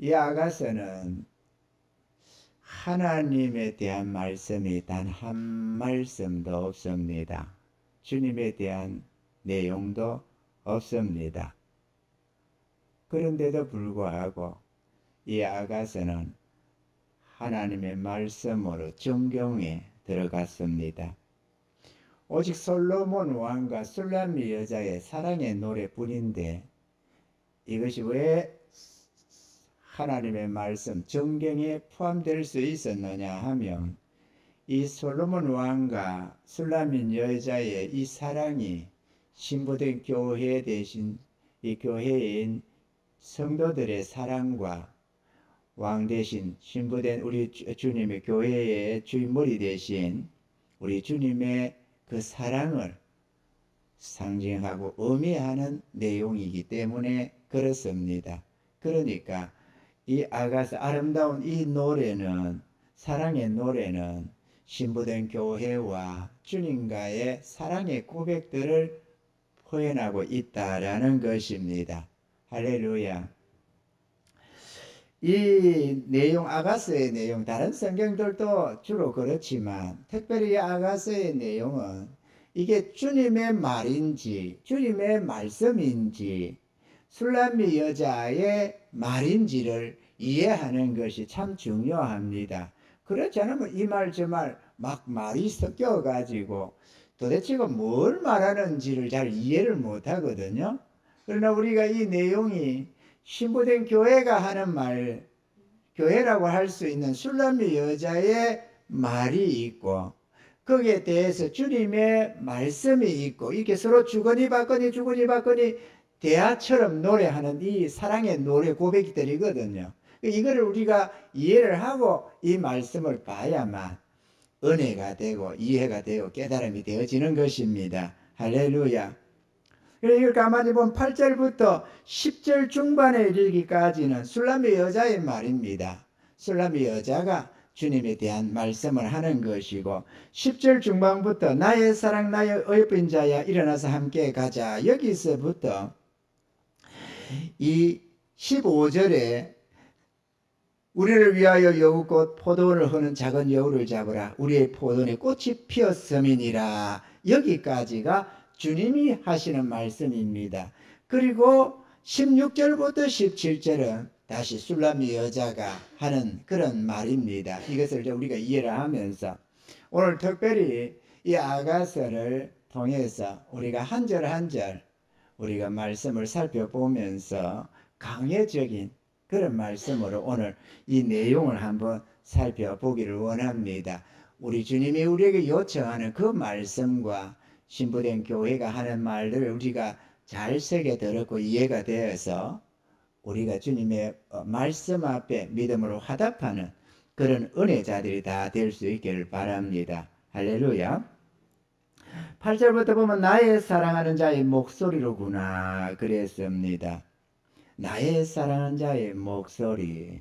이 아가서는 하나님에 대한 말씀이 단 한 말씀도 없습니다. 주님에 대한 내용도 없습니다. 그런데도 불구하고 이 아가서는 하나님의 말씀으로 정경에 들어갔습니다. 오직 솔로몬 왕과 술람미 여자의 사랑의 노래뿐인데 이것이 왜 하나님의 말씀 정경에 포함될 수 있었느냐 하면 이 솔로몬 왕과 술람미 여자의 이 사랑이 신부된 교회 대신 이 교회인 성도들의 사랑과 왕 대신 신부된 우리 주님의 교회의 주인머리 대신 우리 주님의 그 사랑을 상징하고 의미하는 내용이기 때문에 그렇습니다. 그러니까 이 아가서 아름다운 이 노래는 사랑의 노래는 신부된 교회와 주님과의 사랑의 고백들을 표현하고 있다라는 것입니다. 할렐루야. 이 내용 아가서의 내용 다른 성경들도 주로 그렇지만 특별히 이 아가서의 내용은 이게 주님의 말인지 주님의 말씀인지 술람미 여자의 말인지를 이해하는 것이 참 중요합니다. 그렇지 않으면 이 말 저 말 막 말이 섞여 가지고 도대체가 뭘 말하는지를 잘 이해를 못 하거든요. 그러나 우리가 이 내용이 신부된 교회가 하는 말, 교회라고 할 수 있는 술람미 여자의 말이 있고 거기에 대해서 주님의 말씀이 있고 이렇게 서로 주거니 받거니 대화처럼 노래하는 이 사랑의 노래 고백들이거든요. 이거를 우리가 이해를 하고 이 말씀을 봐야만 은혜가 되고 이해가 되고 깨달음이 되어지는 것입니다. 할렐루야. 이걸 가만히 보면 8절부터 10절 중반에 이르기까지는 술람미 여자의 말입니다. 술람미 여자가 주님에 대한 말씀을 하는 것이고 10절 중반부터 나의 사랑 나의 어여쁜 자야 일어나서 함께 가자. 여기서부터 이 15절에 우리를 위하여 여우꽃 포도원을 흐는 작은 여우를 잡으라. 우리의 포도원에 꽃이 피었음이니라. 여기까지가 주님이 하시는 말씀입니다. 그리고 16절부터 17절은 다시 술람미 여자가 하는 그런 말입니다. 이것을 우리가 이해를 하면서 오늘 특별히 이 아가서를 통해서 우리가 한 절 한 절 우리가 말씀을 살펴보면서 강해적인 그런 말씀으로 오늘 이 내용을 한번 살펴보기를 원합니다. 우리 주님이 우리에게 요청하는 그 말씀과 신부된 교회가 하는 말들을 우리가 잘 새겨 들었고 이해가 되어서 우리가 주님의 말씀 앞에 믿음으로 화답하는 그런 은혜자들이 다 될 수 있기를 바랍니다. 할렐루야. 8절부터 보면 나의 사랑하는 자의 목소리로구나 그랬습니다. 나의 사랑하는 자의 목소리.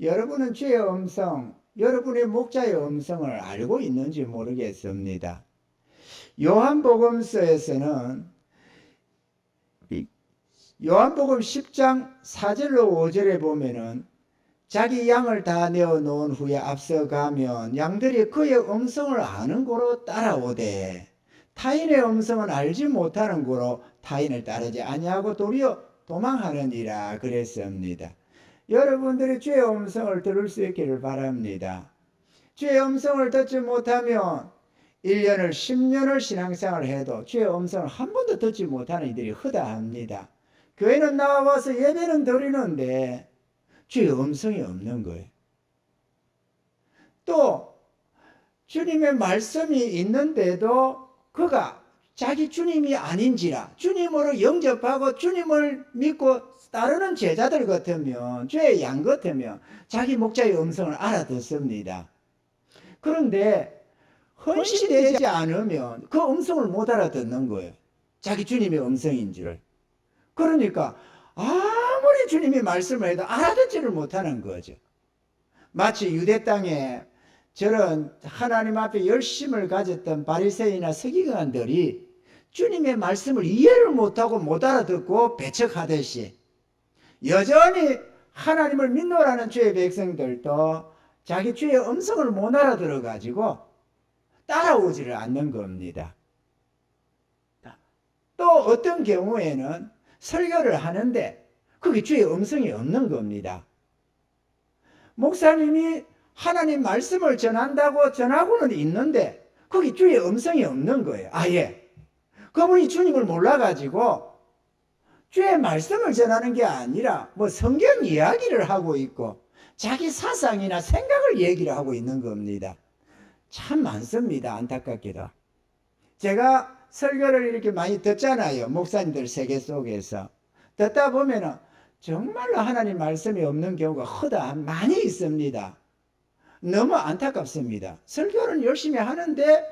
여러분은 주의 음성, 여러분의 목자의 음성을 알고 있는지 모르겠습니다. 요한복음서에서는 요한복음 10장 4절로 5절에 보면은 자기 양을 다 내어 놓은 후에 앞서가면 양들이 그의 음성을 아는 고로 따라오되 타인의 음성은 알지 못하는 고로 타인을 따르지 아니하고 도리어 도망하느니라 그랬습니다. 여러분들이 주의 음성을 들을 수 있기를 바랍니다. 주의 음성을 듣지 못하면 1년을 10년을 신앙생활을 해도 주의 음성을 한 번도 듣지 못하는 이들이 허다합니다. 교회는 나와서 예배는 드리는데 주의 음성이 없는 거예요. 또 주님의 말씀이 있는데도 그가 자기 주님이 아닌지라 주님으로 영접하고 주님을 믿고 따르는 제자들 같으면 주의 양 같으면 자기 목자의 음성을 알아듣습니다. 그런데 헌신되지 않으면 그 음성을 못 알아듣는 거예요. 자기 주님의 음성인지를. 그러니까 아무리 주님이 말씀을 해도 알아듣지를 못하는 거죠. 마치 유대 땅에 저런 하나님 앞에 열심을 가졌던 바리새인이나 서기관들이 주님의 말씀을 이해를 못하고 못 알아듣고 배척하듯이 여전히 하나님을 믿노라는 주의 백성들도 자기 주의 음성을 못 알아들어 가지고 따라오지를 않는 겁니다. 또 어떤 경우에는 설교를 하는데 그게 주의 음성이 없는 겁니다. 목사님이 하나님 말씀을 전한다고 전하고는 있는데 거기 주의 음성이 없는 거예요. 아예. 그분이 주님을 몰라가지고 주의 말씀을 전하는 게 아니라 뭐 성경 이야기를 하고 있고 자기 사상이나 생각을 얘기를 하고 있는 겁니다. 참 많습니다. 안타깝게도. 제가 설교를 이렇게 많이 듣잖아요. 목사님들 세계 속에서. 듣다 보면은 정말로 하나님 말씀이 없는 경우가 허다 많이 있습니다. 너무 안타깝습니다. 설교는 열심히 하는데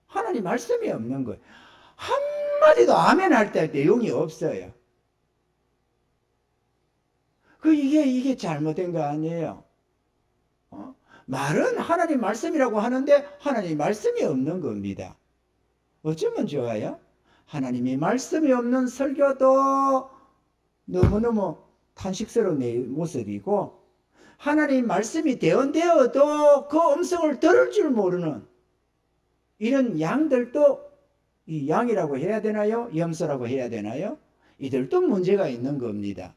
하나님 말씀이 없는 거예요. 한마디도 아멘 할 때 내용이 없어요. 이게 잘못된 거 아니에요? 말은 하나님 말씀이라고 하는데 하나님 말씀이 없는 겁니다. 어쩌면 좋아요? 하나님이 말씀이 없는 설교도 너무너무 탄식스러운 모습이고 하나님 말씀이 대언되어도 그 음성을 들을 줄 모르는 이런 양들도 이 양이라고 해야 되나요? 염소라고 해야 되나요? 이들도 문제가 있는 겁니다.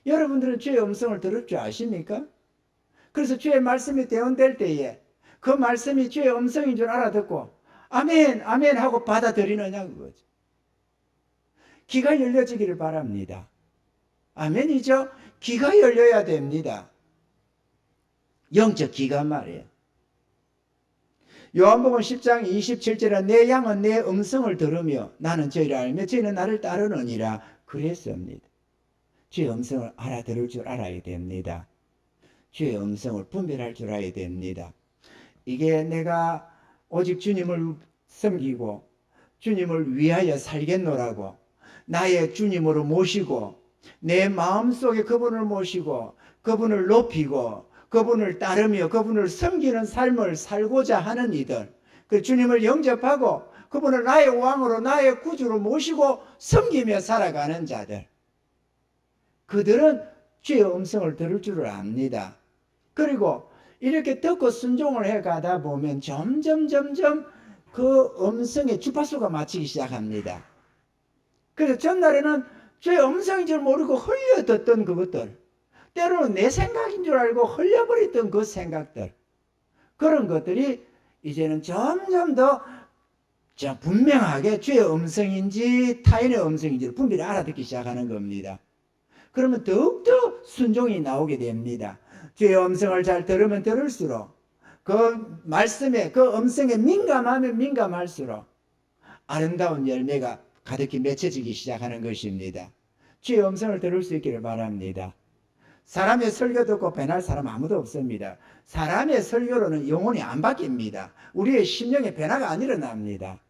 여러분들은 주의 음성을 들을 줄 아십니까? 그래서 주의 말씀이 대언될 때에 그 말씀이 주의 음성인 줄 알아듣고 아멘 아멘 하고 받아들이느냐 그거죠. 귀가 열려지기를 바랍니다. 아멘이죠? 귀가 열려야 됩니다. 영적 귀가 말이에요. 요한복음 10장 27절에 내 양은 내 음성을 들으며 나는 저희를 알며 저희는 나를 따르느니라 그랬습니다. 주의 음성을 알아들을 줄 알아야 됩니다. 주의 음성을 분별할 줄 알아야 됩니다. 이게 내가 오직 주님을 섬기고 주님을 위하여 살겠노라고 나의 주님으로 모시고 내 마음속에 그분을 모시고 그분을 높이고 그분을 따르며 그분을 섬기는 삶을 살고자 하는 이들, 그 주님을 영접하고 그분을 나의 왕으로 나의 구주로 모시고 섬기며 살아가는 자들, 그들은 주의 음성을 들을 줄을 압니다. 그리고 이렇게 듣고 순종을 해가다 보면 점점 그 음성에 주파수가 맞추기 시작합니다. 그래서 전날에는 주의 음성인 줄 모르고 흘려 듣던 그것들, 때로는 내 생각인 줄 알고 흘려버렸던 그 생각들, 그런 것들이 이제는 점점 더 분명하게 주의 음성인지 타인의 음성인지를 분별히 알아듣기 시작하는 겁니다. 그러면 더욱더 순종이 나오게 됩니다. 주의 음성을 잘 들으면 들을수록 그 말씀에 그 음성에 민감하면 민감할수록 아름다운 열매가 가득히 맺혀지기 시작하는 것입니다. 주의 음성을 들을 수 있기를 바랍니다. 사람의 설교 듣고 변할 사람 아무도 없습니다. 사람의 설교로는 영혼이 안 바뀝니다. 우리의 심령의 변화가 안 일어납니다.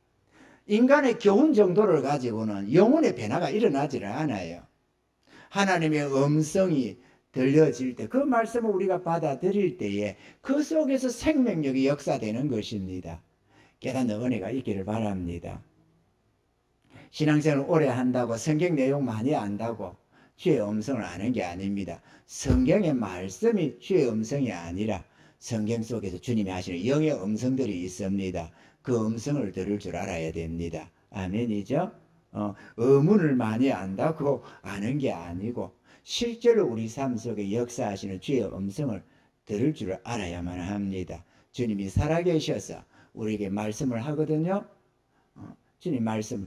인간의 교훈 정도를 가지고는 영혼의 변화가 일어나지를 않아요. 하나님의 음성이 들려질 때 그 말씀을 우리가 받아들일 때에 그 속에서 생명력이 역사되는 것입니다. 깨닫는 은혜가 있기를 바랍니다. 신앙생활을 오래 한다고 성경 내용 많이 안다고 주의 음성을 아는 게 아닙니다. 성경의 말씀이 주의 음성이 아니라 성경 속에서 주님이 하시는 영의 음성들이 있습니다. 그 음성을 들을 줄 알아야 됩니다. 아멘이죠? 의문을 많이 안다고 아는 게 아니고 실제로 우리 삶 속에 역사하시는 주의 음성을 들을 줄 알아야만 합니다. 주님이 살아계셔서 우리에게 말씀을 하거든요. 주님 말씀,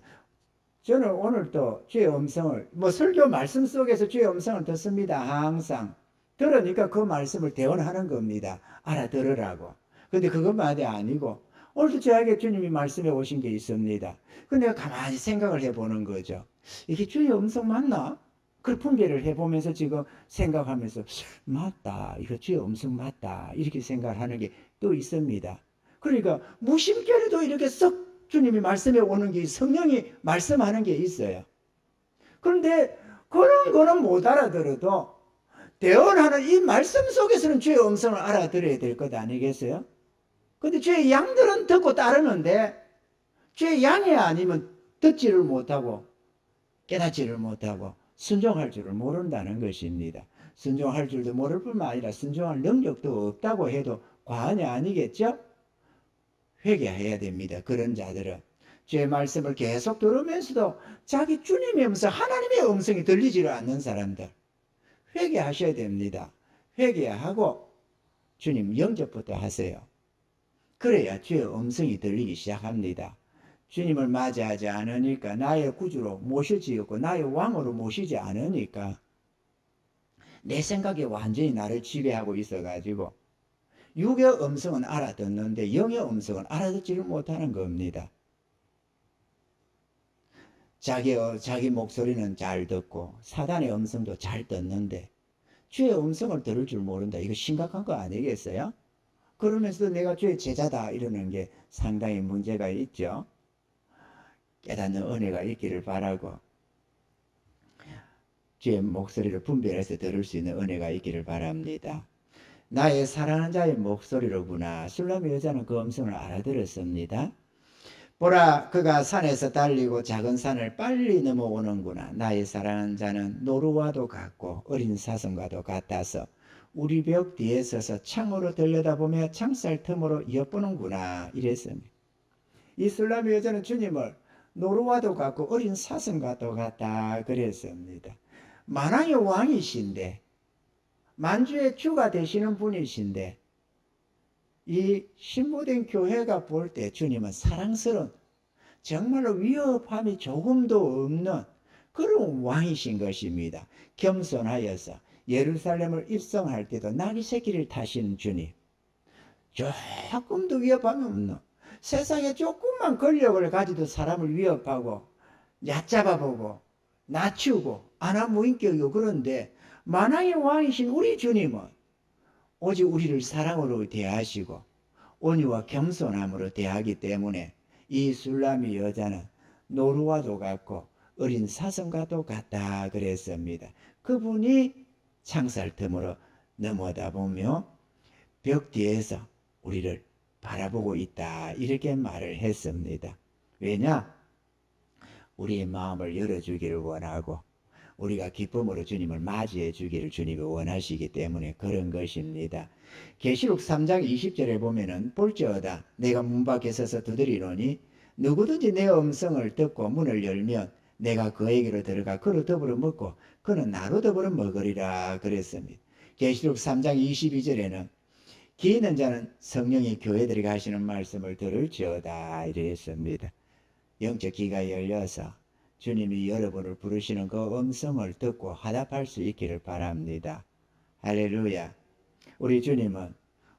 저는 오늘도 주의 음성을 설교 말씀 속에서 주의 음성을 듣습니다. 항상 들으니까 그 말씀을 대언하는 겁니다. 알아들으라고. 근데 그것만이 아니고 오늘도 저에게 주님이 말씀해 오신 게 있습니다. 근데 내가 가만히 생각을 해보는 거죠. 이게 주의 음성 맞나? 그 분별을 해보면서 지금 생각하면서 맞다, 이거 주의 음성 맞다, 이렇게 생각을 하는 게 또 있습니다. 그러니까 무심결에도 이렇게 썩 주님이 말씀해 오는 게, 성령이 말씀하는 게 있어요. 그런데 그런 거는 못 알아들어도 대언하는 이 말씀 속에서는 주의 음성을 알아들어야 될 것 아니겠어요? 근데 주의 양들은 듣고 따르는데 주의 양이 아니면 듣지를 못하고 깨닫지를 못하고 순종할 줄을 모른다는 것입니다. 순종할 줄도 모를 뿐만 아니라 순종할 능력도 없다고 해도 과언이 아니겠죠? 회개해야 됩니다. 그런 자들은 주의 말씀을 계속 들으면서도 자기 주님의 음성, 하나님의 음성이 들리지를 않는 사람들, 회개하셔야 됩니다. 회개하고 주님 영접부터 하세요. 그래야 주의 음성이 들리기 시작합니다. 주님을 맞이하지 않으니까, 나의 구주로 모시지 않고 나의 왕으로 모시지 않으니까 내 생각이 완전히 나를 지배하고 있어가지고 육의 음성은 알아듣는데 영의 음성은 알아듣지를 못하는 겁니다. 자기 목소리는 잘 듣고 사단의 음성도 잘 듣는데 주의 음성을 들을 줄 모른다. 이거 심각한 거 아니겠어요? 그러면서도 내가 주의 제자다 이러는 게 상당히 문제가 있죠. 깨닫는 은혜가 있기를 바라고, 주의 목소리를 분별해서 들을 수 있는 은혜가 있기를 바랍니다. 나의 사랑하는 자의 목소리로구나. 술람의 여자는 그 음성을 알아들었습니다. 보라, 그가 산에서 달리고 작은 산을 빨리 넘어오는구나. 나의 사랑하는 자는 노루와도 같고 어린 사슴과도 같아서 우리 벽 뒤에 서서 창으로 들여다보며 창살 틈으로 엿보는구나. 이랬습니다. 이 술람의 여자는 주님을 노루와도 같고 어린 사슴과도 같다 그랬습니다. 만왕의 왕이신데, 만주의 주가 되시는 분이신데, 이 신부된 교회가 볼 때 주님은 사랑스러운, 정말로 위협함이 조금도 없는 그런 왕이신 것입니다. 겸손하여서 예루살렘을 입성할 때도 나귀 새끼를 타신 주님, 조금도 위협함이 없는, 세상에 조금만 권력을 가지도 사람을 위협하고 얕잡아보고 낮추고 안하무인격이고, 그런데 만왕의 왕이신 우리 주님은 오직 우리를 사랑으로 대하시고 온유와 겸손함으로 대하기 때문에 이 술람의 여자는 노루와도 같고 어린 사슴과도 같다 그랬습니다. 그분이 창살 틈으로 넘어다보며 벽 뒤에서 우리를 바라보고 있다 이렇게 말을 했습니다. 왜냐? 우리의 마음을 열어주기를 원하고 우리가 기쁨으로 주님을 맞이해 주기를 주님이 원하시기 때문에 그런 것입니다. 계시록 3장 20절에 보면은 볼지어다 내가 문 밖에 서서 두드리노니 누구든지 내 음성을 듣고 문을 열면 내가 그에게로 들어가 그로 더불어 먹고 그는 나로 더불어 먹으리라 그랬습니다. 계시록 3장 22절에는 기 있는 자는 성령이 교회들에게 하시는 말씀을 들을지어다 이랬습니다. 영적 귀가 열려서 주님이 여러분을 부르시는 그 음성을 듣고 화답할 수 있기를 바랍니다. 할렐루야. 우리 주님은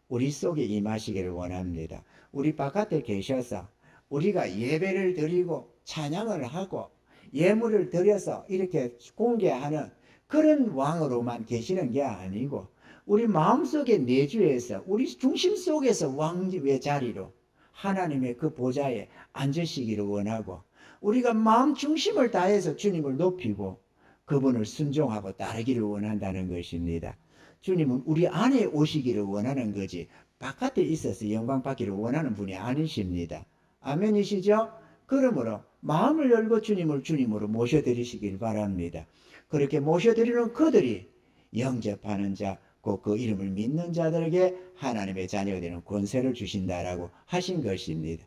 우리 속에 임하시기를 원합니다. 우리 바깥에 계셔서 우리가 예배를 드리고 찬양을 하고 예물을 드려서 이렇게 공개하는 그런 왕으로만 계시는 게 아니고 우리 마음속의 내주에서 우리 중심 속에서 왕의 자리로 하나님의 그 보좌에 앉으시기를 원하고 우리가 마음 중심을 다해서 주님을 높이고 그분을 순종하고 따르기를 원한다는 것입니다. 주님은 우리 안에 오시기를 원하는 거지 바깥에 있어서 영광 받기를 원하는 분이 아니십니다. 아멘이시죠? 그러므로 마음을 열고 주님을 주님으로 모셔드리시길 바랍니다. 그렇게 모셔드리는 그들이 영접하는 자, 곧 그 이름을 믿는 자들에게 하나님의 자녀가 되는 권세를 주신다라고 하신 것입니다.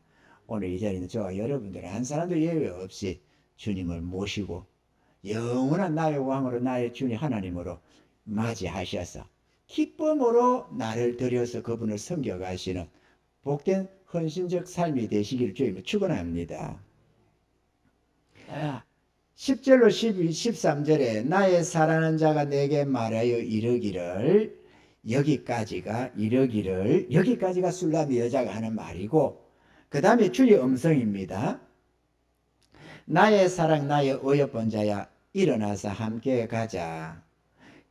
오늘 이 자리는 저와 여러분들 한 사람도 예외 없이 주님을 모시고 영원한 나의 왕으로 나의 주님 하나님으로 맞이하셔서 기쁨으로 나를 들여서 그분을 섬겨가시는 복된 헌신적 삶이 되시기를 주님을 축원합니다. 10절로 12, 13절에 나의 사랑하는 자가 내게 말하여 이르기를, 여기까지가 술람의 여자가 하는 말이고 그 다음에 주의 음성입니다. 나의 사랑 나의 어여쁜 자야 일어나서 함께 가자.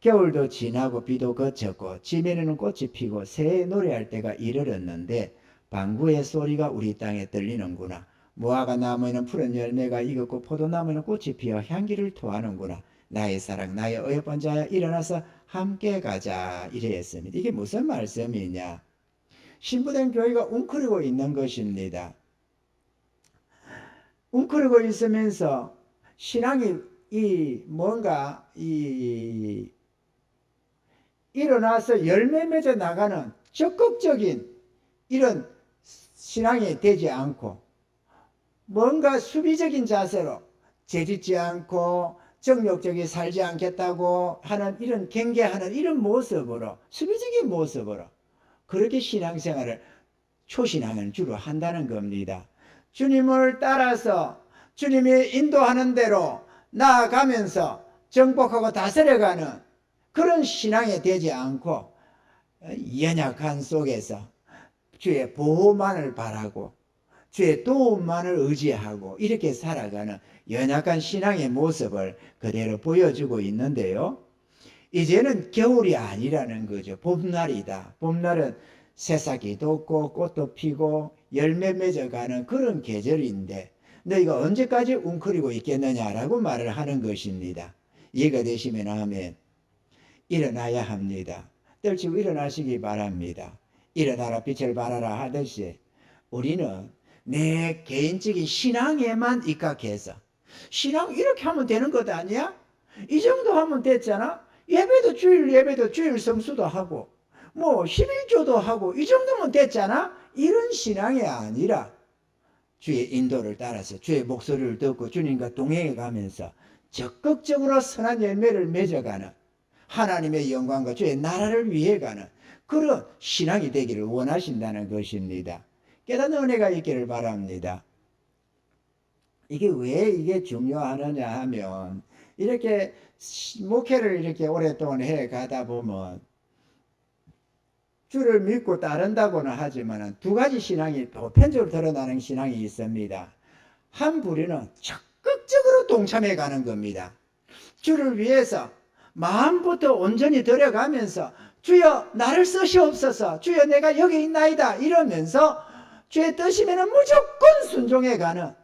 겨울도 지나고 비도 그쳤고 지면에는 꽃이 피고 새해 노래할 때가 이르렀는데 방구의 소리가 우리 땅에 들리는구나. 무화과 나무에는 푸른 열매가 익었고 포도나무에는 꽃이 피어 향기를 토하는구나. 나의 사랑 나의 어여쁜 자야 일어나서 함께 가자 이랬습니다. 이게 무슨 말씀이냐? 신부된 교회가 웅크리고 있는 것입니다. 웅크리고 있으면서 신앙이 뭔가 일어나서 열매 맺어 나가는 적극적인 이런 신앙이 되지 않고 뭔가 수비적인 자세로 재짓지 않고 정욕적이 살지 않겠다고 하는 이런 경계하는 이런 모습으로 수비적인 모습으로 그렇게 신앙생활을 초신앙을 주로 한다는 겁니다. 주님을 따라서 주님이 인도하는 대로 나아가면서 정복하고 다스려가는 그런 신앙이 되지 않고 연약한 속에서 주의 보호만을 바라고 주의 도움만을 의지하고 이렇게 살아가는 연약한 신앙의 모습을 그대로 보여주고 있는데요. 이제는 겨울이 아니라는 거죠. 봄날이다. 봄날은 새싹이 돋고 꽃도 피고 열매 맺어가는 그런 계절인데 너희가 언제까지 웅크리고 있겠느냐라고 말을 하는 것입니다. 이해가 되시면 아멘. 일어나야 합니다. 떨치고 일어나시기 바랍니다. 일어나라 빛을 발하라 하듯이 우리는 내 개인적인 신앙에만 입각해서 신앙 이렇게 하면 되는 것 아니야? 이 정도 하면 됐잖아? 예배도 주일 성수도 하고 뭐 11조도 하고 이 정도면 됐잖아? 이런 신앙이 아니라 주의 인도를 따라서 주의 목소리를 듣고 주님과 동행해 가면서 적극적으로 선한 열매를 맺어가는 하나님의 영광과 주의 나라를 위해 가는 그런 신앙이 되기를 원하신다는 것입니다. 깨닫는 은혜가 있기를 바랍니다. 이게 왜 이게 중요하느냐 하면 이렇게 목회를 이렇게 오랫동안 해 가다 보면 주를 믿고 따른다고는 하지만 두 가지 신앙이 보편적으로 드러나는 신앙이 있습니다. 한 부류는 적극적으로 동참해 가는 겁니다. 주를 위해서 마음부터 온전히 들여가면서 주여 나를 쓰시옵소서 주여 내가 여기 있나이다 이러면서 주의 뜻이면 무조건 순종해 가는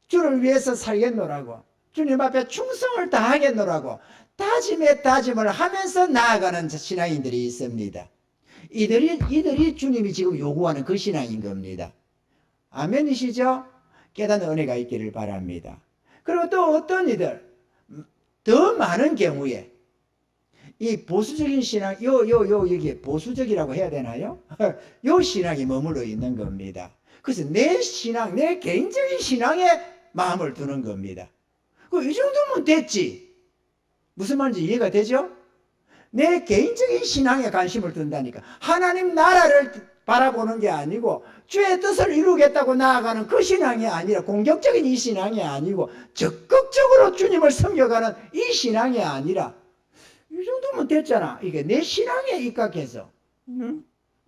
주를 위해서 살겠노라고 주님 앞에 충성을 다하겠노라고 다짐에 다짐을 하면서 나아가는 신앙인들이 있습니다. 이들이 주님이 지금 요구하는 그 신앙인 겁니다. 아멘이시죠? 깨닫는 은혜가 있기를 바랍니다. 그리고 또 어떤 이들 더 많은 경우에 이 보수적인 신앙 이게 보수적이라고 해야 되나요? 요 신앙이 머물러 있는 겁니다. 그래서 내 신앙 내 개인적인 신앙에 마음을 두는 겁니다. 이 정도면 됐지. 무슨 말인지 이해가 되죠? 내 개인적인 신앙에 관심을 둔다니까. 하나님 나라를 바라보는 게 아니고 주의 뜻을 이루겠다고 나아가는 그 신앙이 아니라 공격적인 이 신앙이 아니고 적극적으로 주님을 섬겨가는 이 신앙이 아니라 이 정도면 됐잖아. 이게 내 신앙에 입각해서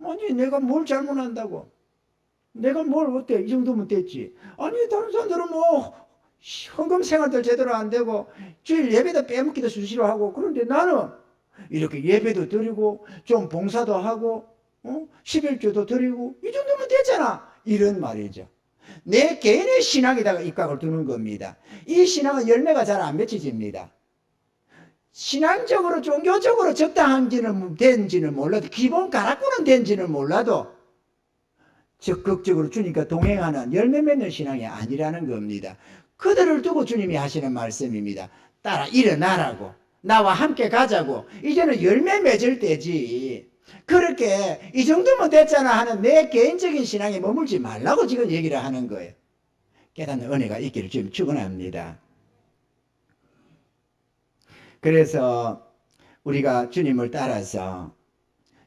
아니 내가 뭘 잘못한다고 내가 뭘 어때 이 정도면 됐지. 아니 다른 사람들은 뭐 헌금 생활도 제대로 안 되고 주일 예배도 빼먹기도 수시로 하고 그런데 나는 이렇게 예배도 드리고 좀 봉사도 하고 11조도 드리고 이 정도면 되잖아. 이런 말이죠. 내 개인의 신앙에다가 입각을 두는 겁니다. 이 신앙은 열매가 잘 안 맺혀집니다. 신앙적으로 종교적으로 적당한지는 된지는 몰라도 기본 가락구는 된지는 몰라도 적극적으로 주님과 동행하는 열매 맺는 신앙이 아니라는 겁니다. 그들을 두고 주님이 하시는 말씀입니다. 따라 일어나라고 나와 함께 가자고 이제는 열매 맺을 때지 그렇게 이 정도면 됐잖아 하는 내 개인적인 신앙에 머물지 말라고 지금 얘기를 하는 거예요. 깨닫는 은혜가 있기를 지금 축원합니다. 그래서 우리가 주님을 따라서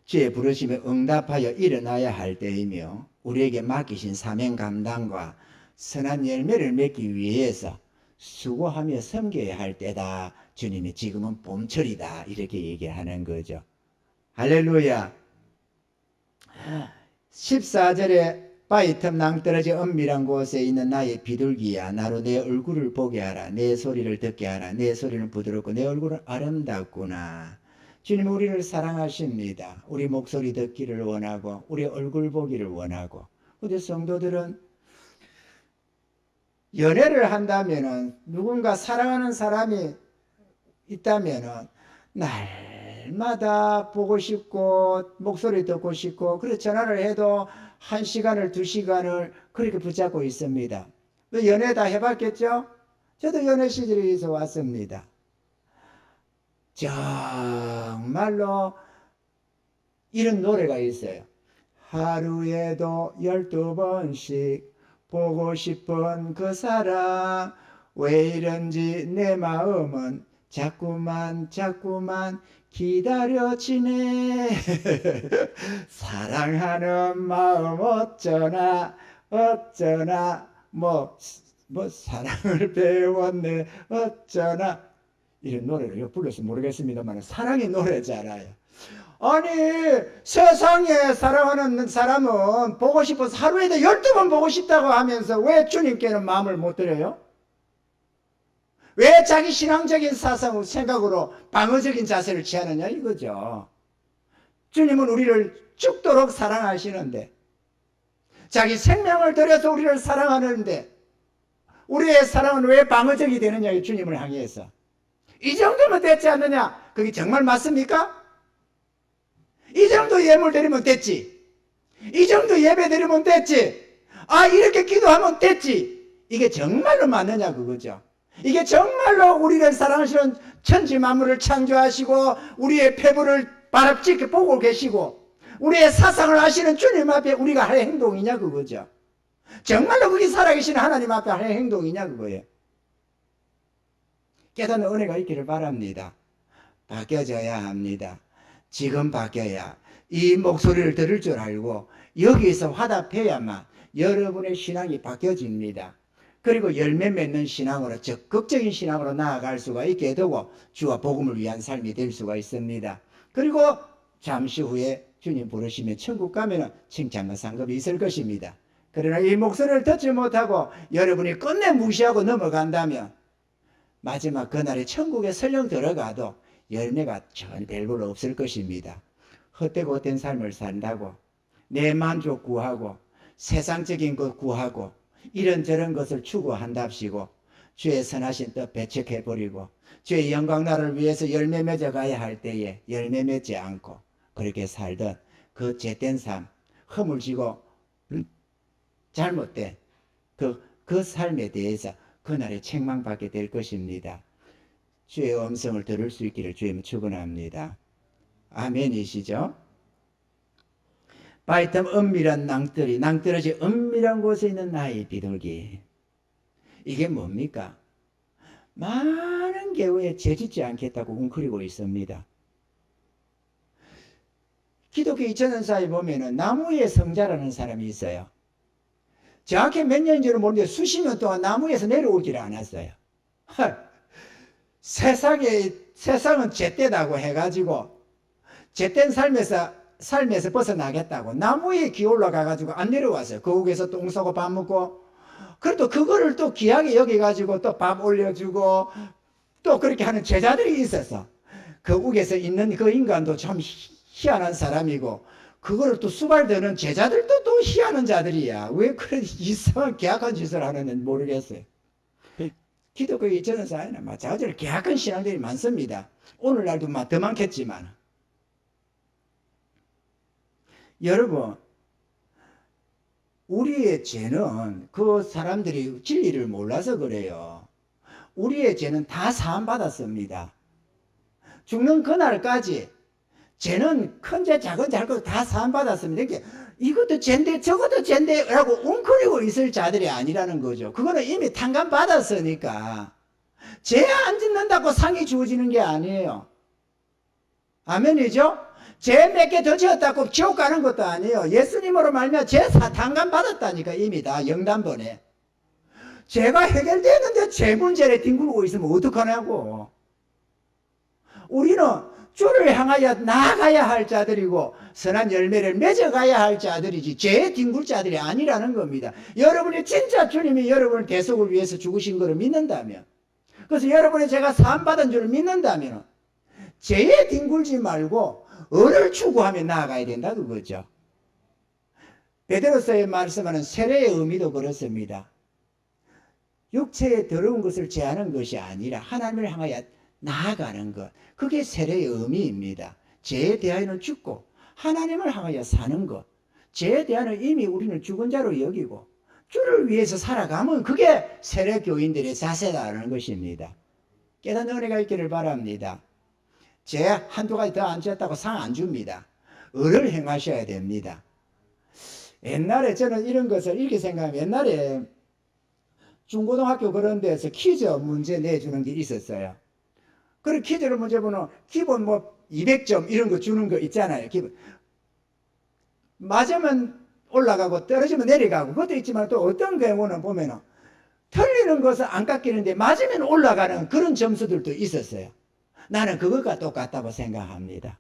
주의 부르심에 응답하여 일어나야 할 때이며 우리에게 맡기신 사명 감당과 선한 열매를 맺기 위해서 수고하며 섬겨야 할 때다. 주님이 지금은 봄철이다 이렇게 얘기하는 거죠. 할렐루야. 14절에 바위 틈 낭떠러지 은밀한 곳에 있는 나의 비둘기야 나로 내 얼굴을 보게 하라. 내 소리를 듣게 하라. 내 소리는 부드럽고 내 얼굴은 아름답구나. 주님은 우리를 사랑하십니다. 우리 목소리 듣기를 원하고 우리 얼굴 보기를 원하고. 근데 성도들은 연애를 한다면은 누군가 사랑하는 사람이 있다면은 날마다 보고 싶고 목소리 듣고 싶고 그래서 전화를 해도 1시간을 2시간을 그렇게 붙잡고 있습니다. 연애 다 해봤겠죠? 저도 연애 시절에서 왔습니다. 정말로 이런 노래가 있어요. 하루에도 12번씩 보고 싶은 그 사람, 왜 이런지 내 마음은 자꾸만 기다려지네. 사랑하는 마음 어쩌나 뭐 사랑을 배웠네 어쩌나, 이런 노래를 불러서 모르겠습니다만 사랑의 노래잖아요. 아니, 세상에 사랑하는 사람은 보고 싶어서 하루에도 12번 보고 싶다고 하면서 왜 주님께는 마음을 못 드려요? 왜 자기 신앙적인 사상, 생각으로 방어적인 자세를 취하느냐 이거죠. 주님은 우리를 죽도록 사랑하시는데, 자기 생명을 들여서 우리를 사랑하는데, 우리의 사랑은 왜 방어적이 되느냐, 주님을 향해서. 이 정도면 됐지 않느냐? 그게 정말 맞습니까? 이 정도 예물 드리면 됐지. 이 정도 예배 드리면 됐지. 아, 이렇게 기도하면 됐지. 이게 정말로 맞느냐 그거죠. 이게 정말로 우리를 사랑하시는 천지 만물을 창조하시고 우리의 폐부를 바랍지게 보고 계시고 우리의 사상을 하시는 주님 앞에 우리가 할 행동이냐 그거죠. 정말로 그게 살아계신 하나님 앞에 할 행동이냐 그거예요. 깨닫는 은혜가 있기를 바랍니다. 바뀌어져야 합니다. 지금 바뀌어야, 이 목소리를 들을 줄 알고 여기에서 화답해야만 여러분의 신앙이 바뀌어집니다. 그리고 열매 맺는 신앙으로, 적극적인 신앙으로 나아갈 수가 있게 되고 주와 복음을 위한 삶이 될 수가 있습니다. 그리고 잠시 후에 주님 부르시면 천국 가면 칭찬과 상급이 있을 것입니다. 그러나 이 목소리를 듣지 못하고 여러분이 끝내 무시하고 넘어간다면 마지막 그날에 천국에 설령 들어가도 열매가 전혀 별로 없을 것입니다. 헛되고 헛된 삶을 산다고 내 만족 구하고 세상적인 것 구하고 이런저런 것을 추구한답시고 주의 선하신 뜻 배척해버리고 주의 영광 나라를 위해서 열매 맺어가야 할 때에 열매 맺지 않고 그렇게 살던 그 죄된 삶, 허물지고 잘못된 그 삶에 대해서 그날에 책망받게 될 것입니다. 주의 음성을 들을 수 있기를 주님 축원합니다. 아멘이시죠? 바위틈 은밀한 낭떠러지 은밀한 곳에 있는 나의 비둘기. 이게 뭡니까? 많은 교회에 죄짓지 않겠다고 웅크리고 있습니다. 기독교 2000년사에 보면은 나무의 성자라는 사람이 있어요. 정확히 몇 년인지는 모르는데 수십 년 동안 나무에서 내려오지를 않았어요. 세상은 죄되다고 해가지고 죄된 삶에서 벗어나겠다고 나무에 기올라 가가지고 안 내려왔어요. 거욱에서 똥 싸고 밥 먹고, 그래도 그거를 또 귀하게 여기가지고 또 밥 올려주고 또 그렇게 하는 제자들이 있었어. 거욱에서 있는 그 인간도 참 희한한 사람이고, 그거를 또 수발되는 제자들도 또 희한한 자들이야. 왜 그런 이상한 계약한 짓을 하는지 모르겠어요. 기독교 2000년사에는 마찬가지로 계약한 신앙들이 많습니다. 오늘날도 더 많겠지만. 여러분, 우리의 죄는 그 사람들이 진리를 몰라서 그래요. 우리의 죄는 다 사함받았습니다. 죽는 그날까지 죄는 큰 죄, 작은 죄 할 것 다 사함받았습니다. 그러니까 이것도 죄인데 저것도 죄인데 라고 웅크리고 있을 자들이 아니라는 거죠. 그거는 이미 탕감받았으니까 죄 안 짓는다고 상이 주어지는 게 아니에요. 아멘이죠? 죄 몇 개 더 지었다고 지옥 가는 것도 아니에요. 예수님으로 말미암아 죄 탕감받았다니까. 이미 다 영단번에. 죄가 해결되는데 죄 문제를 뒹굴고 있으면 어떡하냐고. 우리는 주를 향하여 나아가야 할 자들이고 선한 열매를 맺어가야 할 자들이지 죄에 뒹굴 자들이 아니라는 겁니다. 여러분이 진짜 주님이 여러분의 대속을 위해서 죽으신 것을 믿는다면, 그래서 여러분이 제가 사함받은 줄을 믿는다면 죄에 뒹굴지 말고 을을 추구하며 나아가야 된다 그거죠. 베드로서의 말씀하는 세례의 의미도 그렇습니다. 육체에 더러운 것을 제하는 것이 아니라 하나님을 향하여 나아가는 것, 그게 세례의 의미입니다. 죄에 대하여는 죽고 하나님을 향하여 사는 것. 죄에 대하여는 이미 우리는 죽은 자로 여기고 주를 위해서 살아가면 그게 세례교인들의 자세라는 것입니다. 깨닫는 은혜가 있기를 바랍니다. 죄 한두 가지 더 안 지었다고 상 안 줍니다. 을을 행하셔야 됩니다. 옛날에 저는 이런 것을 이렇게 생각하면, 옛날에 중고등학교 그런 데서 퀴즈 문제 내주는 게 있었어요. 그리고 퀴즈를 문제 보면 기본 뭐 200점 이런 거 주는 거 있잖아요. 기본. 맞으면 올라가고 떨어지면 내려가고 그것도 있지만, 또 어떤 경우는 보면은 틀리는 것은 안 깎이는데 맞으면 올라가는 그런 점수들도 있었어요. 나는 그것과 똑같다고 생각합니다.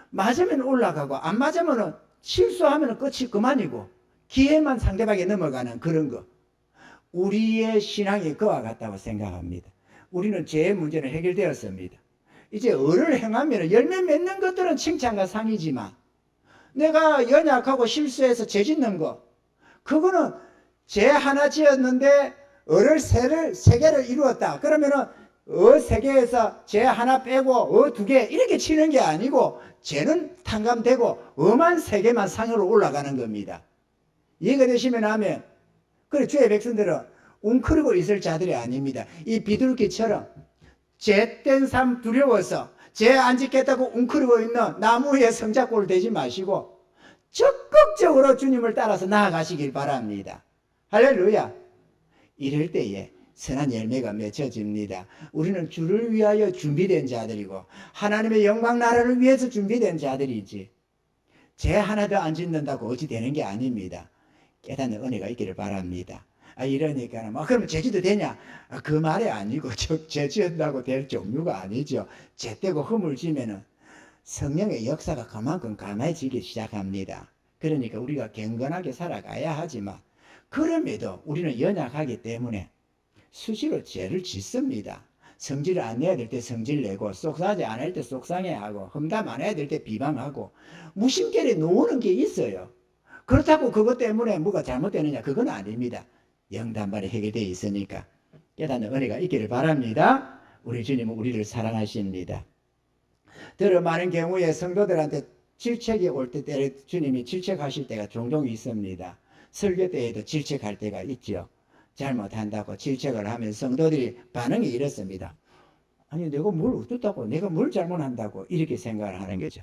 맞으면 올라가고 안 맞으면 실수하면 끝이 그만이고 기회만 상대방에 넘어가는 그런 거. 우리의 신앙이 그와 같다고 생각합니다. 우리는 죄의 문제는 해결되었습니다. 이제 을을 행하면 열매 맺는 것들은 칭찬과 상이지만, 내가 연약하고 실수해서 죄 짓는 거, 그거는 죄 하나 지었는데 을을 세 개를 이루었다. 그러면은 세 개에서 죄 하나 빼고 두 개 이렇게 치는 게 아니고, 죄는 탕감되고 만 세 개만 상으로 올라가는 겁니다. 이해가 되시면 하면, 그래 주의 백성들은 웅크리고 있을 자들이 아닙니다. 이 비둘기처럼 죄된 삶 두려워서 죄 안 짓겠다고 웅크리고 있는 나무에 성자꼴 되지 마시고 적극적으로 주님을 따라서 나아가시길 바랍니다. 할렐루야. 이럴 때에 선한 열매가 맺혀집니다. 우리는 주를 위하여 준비된 자들이고 하나님의 영광 나라를 위해서 준비된 자들이지, 죄 하나 더 안 짓는다고 어찌 되는 게 아닙니다. 깨닫는 은혜가 있기를 바랍니다. 이러니까 그럼 죄지도 되냐? 그 말이 아니고 죄 지었다고 될 종류가 아니죠. 죄 떼고 허물 지면은 성령의 역사가 그만큼 강해지기 시작합니다. 그러니까 우리가 경건하게 살아가야 하지만, 그럼에도 우리는 연약하기 때문에 수시로 죄를 짓습니다. 성질을 안 내야 될 때 성질 내고, 속상하지 않을 때 속상해하고, 험담 안 해야 될 때 비방하고, 무심결에 놓는 게 있어요. 그렇다고 그것 때문에 뭐가 잘못되느냐? 그건 아닙니다. 영단발에 해결되어 있으니까 깨닫는 은혜가 있기를 바랍니다. 우리 주님은 우리를 사랑하십니다. 더러 많은 경우에 성도들한테 질책이 올 때 주님이 질책하실 때가 종종 있습니다. 설교 때에도 질책할 때가 있죠. 잘못한다고 질책을 하면 성도들이 반응이 이렇습니다. 아니 내가 뭘 어떻다고, 내가 뭘 잘못한다고 이렇게 생각을 하는 거죠.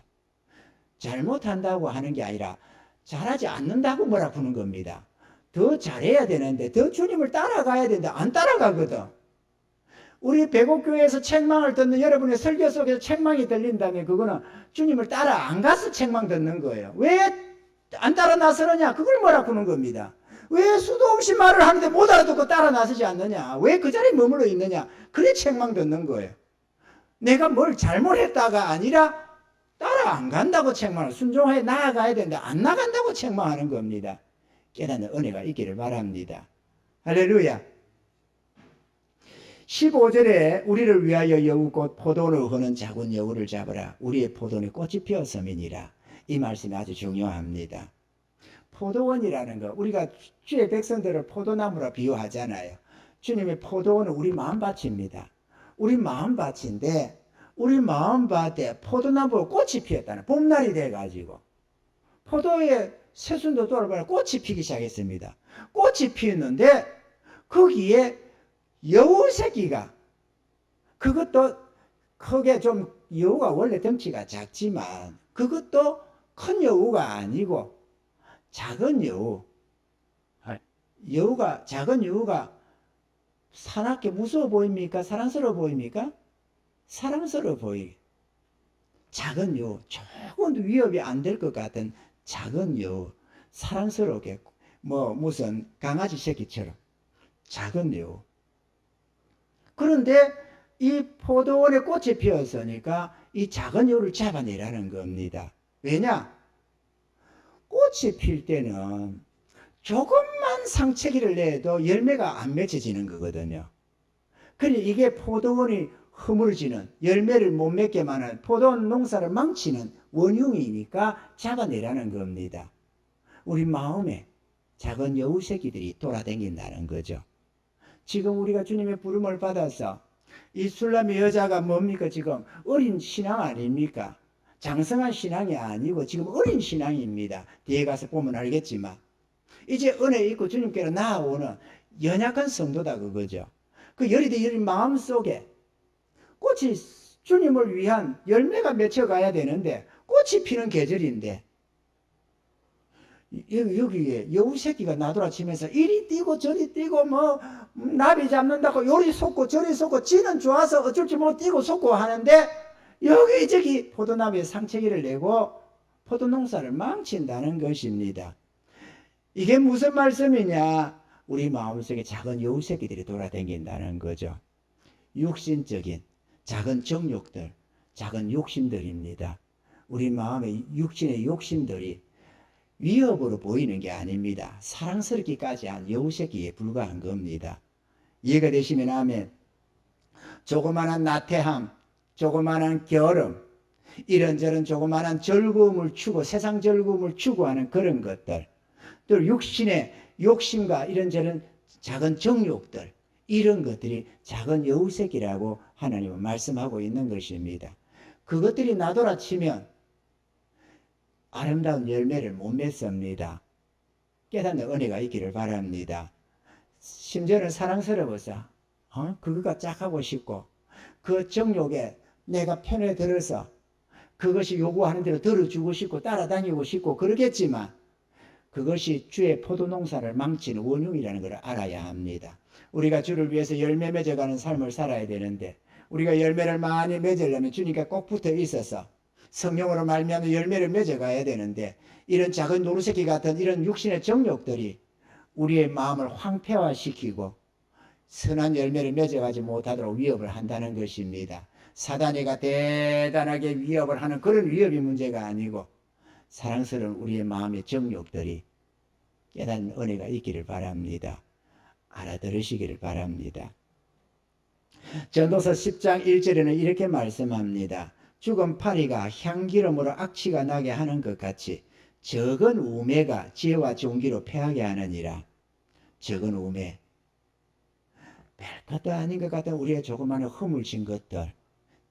잘못한다고 하는 게 아니라 잘하지 않는다고 뭐라 부는 겁니다. 더 잘해야 되는데, 더 주님을 따라가야 되는데 안 따라가거든. 우리 배곡교회에서 책망을 듣는 여러분의 설교 속에서 책망이 들린다면 그거는 주님을 따라 안 가서 책망 듣는 거예요. 왜 안 따라 나서느냐? 그걸 뭐라 부는 겁니다. 왜 수도 없이 말을 하는데 못 알아듣고 따라 나서지 않느냐? 왜 그 자리에 머물러 있느냐? 그래 책망 듣는 거예요. 내가 뭘 잘못했다가 아니라 따라 안 간다고 책망을, 순종해 나아가야 되는데 안 나간다고 책망하는 겁니다. 깨닫는 은혜가 있기를 바랍니다. 할렐루야. 15절에 우리를 위하여 여우 곧 포도를 흐는 작은 여우를 잡으라. 우리의 포도는 꽃이 피었음이니라. 이 말씀이 아주 중요합니다. 포도원이라는 거, 우리가 주의 백성들을 포도나무라 비유하잖아요. 주님의 포도원은 우리 마음밭입니다. 우리 마음밭인데, 우리 마음밭에 포도나무가 꽃이 피었다는, 봄날이 돼가지고 포도의 새순도 돌아보면 꽃이 피기 시작했습니다. 꽃이 피었는데 거기에 여우 새끼가, 그것도 크게 좀, 여우가 원래 덩치가 작지만 그것도 큰 여우가 아니고 작은 여우. 여우가, 작은 여우가 사납게 무서워 보입니까? 사랑스러워 보입니까? 사랑스러워 보이. 작은 여우, 조금 위협이 안 될 것 같은 작은 여우, 사랑스럽게, 무슨 강아지 새끼처럼 작은 여우. 그런데 이 포도원에 꽃이 피었으니까 이 작은 여우를 잡아내라는 겁니다. 왜냐? 꽃이 필 때는 조금만 상체기를 내도 열매가 안 맺혀지는 거거든요. 그러니 이게 포도원이 허물어지는, 열매를 못 맺게 하는, 포도원 농사를 망치는 원흉이니까 잡아내라는 겁니다. 우리 마음에 작은 여우 새끼들이 돌아다닌다는 거죠. 지금 우리가 주님의 부름을 받아서 이 술람의 여자가 뭡니까? 지금 어린 신앙 아닙니까? 장성한 신앙이 아니고 지금 어린 신앙입니다. 뒤에 가서 보면 알겠지만 이제 은혜 있고 주님께로 나아오는 연약한 성도다 그거죠. 그 열이 열린 마음속에 꽃이 주님을 위한 열매가 맺혀가야 되는데 꽃이 피는 계절인데 여기에 여우 새끼가 나돌아치면서 이리 뛰고 저리 뛰고 뭐 나비 잡는다고 요리 솟고 저리 솟고 지는 좋아서 어쩔 줄 모르고 뛰고 솟고 하는데 여기저기 포도나무에 상처기를 내고 포도농사를 망친다는 것입니다. 이게 무슨 말씀이냐? 우리 마음속에 작은 여우 새끼들이 돌아다닌다는 거죠. 육신적인 작은 정욕들, 작은 욕심들입니다. 우리 마음의 육신의 욕심들이 위협으로 보이는 게 아닙니다. 사랑스럽기까지 한 여우 새끼에 불과한 겁니다. 이해가 되시면 아멘. 조그마한 나태함, 조그마한 게으름, 이런저런 조그마한 즐거움을 추구, 세상 즐거움을 추구하는 그런 것들, 또 육신의 욕심과 이런저런 작은 정욕들, 이런 것들이 작은 여우새끼라고 하나님은 말씀하고 있는 것입니다. 그것들이 나돌아치면 아름다운 열매를 못 맺습니다. 깨닫는 은혜가 있기를 바랍니다. 심지어는 사랑스러워서 그거가 짝하고 싶고 그 정욕에 내가 편에 들어서 그것이 요구하는 대로 들어주고 싶고 따라다니고 싶고 그러겠지만 그것이 주의 포도농사를 망치는 원흉이라는 걸 알아야 합니다. 우리가 주를 위해서 열매 맺어가는 삶을 살아야 되는데 우리가 열매를 많이 맺으려면 주님께 꼭 붙어 있어서 성령으로 말미암아 열매를 맺어가야 되는데 이런 작은 노루새끼 같은 이런 육신의 정욕들이 우리의 마음을 황폐화시키고 선한 열매를 맺어가지 못하도록 위협을 한다는 것입니다. 사단이가 대단하게 위협을 하는 그런 위협이 문제가 아니고 사랑스러운 우리의 마음의 정욕들이 깨닫는 은혜가 있기를 바랍니다. 알아들으시기를 바랍니다. 전도서 10장 1절에는 이렇게 말씀합니다. 죽은 파리가 향기름으로 악취가 나게 하는 것 같이 적은 우매가 지혜와 존귀로 패하게 하느니라. 적은 우매, 별것도 아닌 것 같은 우리의 조그마한 허물진 것들,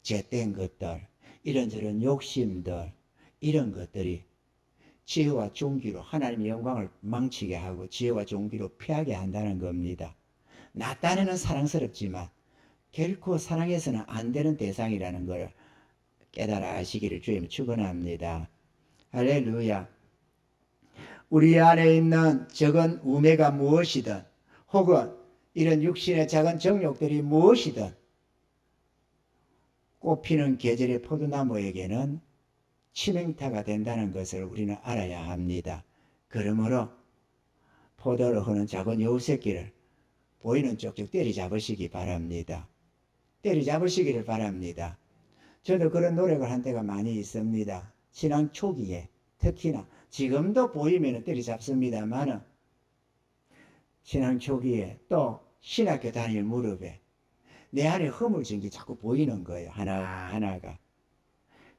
죄된 것들, 이런저런 욕심들, 이런 것들이 지혜와 존귀로 하나님의 영광을 망치게 하고 지혜와 존귀로 피하게 한다는 겁니다. 나 딴에는 사랑스럽지만 결코 사랑해서는 안 되는 대상이라는 걸 깨달아 아시기를 주님 축원합니다. 할렐루야. 우리 안에 있는 적은 우매가 무엇이든 혹은 이런 육신의 작은 정욕들이 무엇이든 꽃피는 계절의 포도나무에게는 치명타가 된다는 것을 우리는 알아야 합니다. 그러므로 포도를 흐는 작은 여우새끼를 보이는 쪽쪽 때리잡으시기 바랍니다. 때리잡으시기를 바랍니다. 저도 그런 노력을 한 때가 많이 있습니다. 신앙 초기에 특히나 지금도 보이면 때리잡습니다만 신앙 초기에 또 신학교 다닐 무렵에 내 안에 허물진 게 자꾸 보이는 거예요. 하나하나가.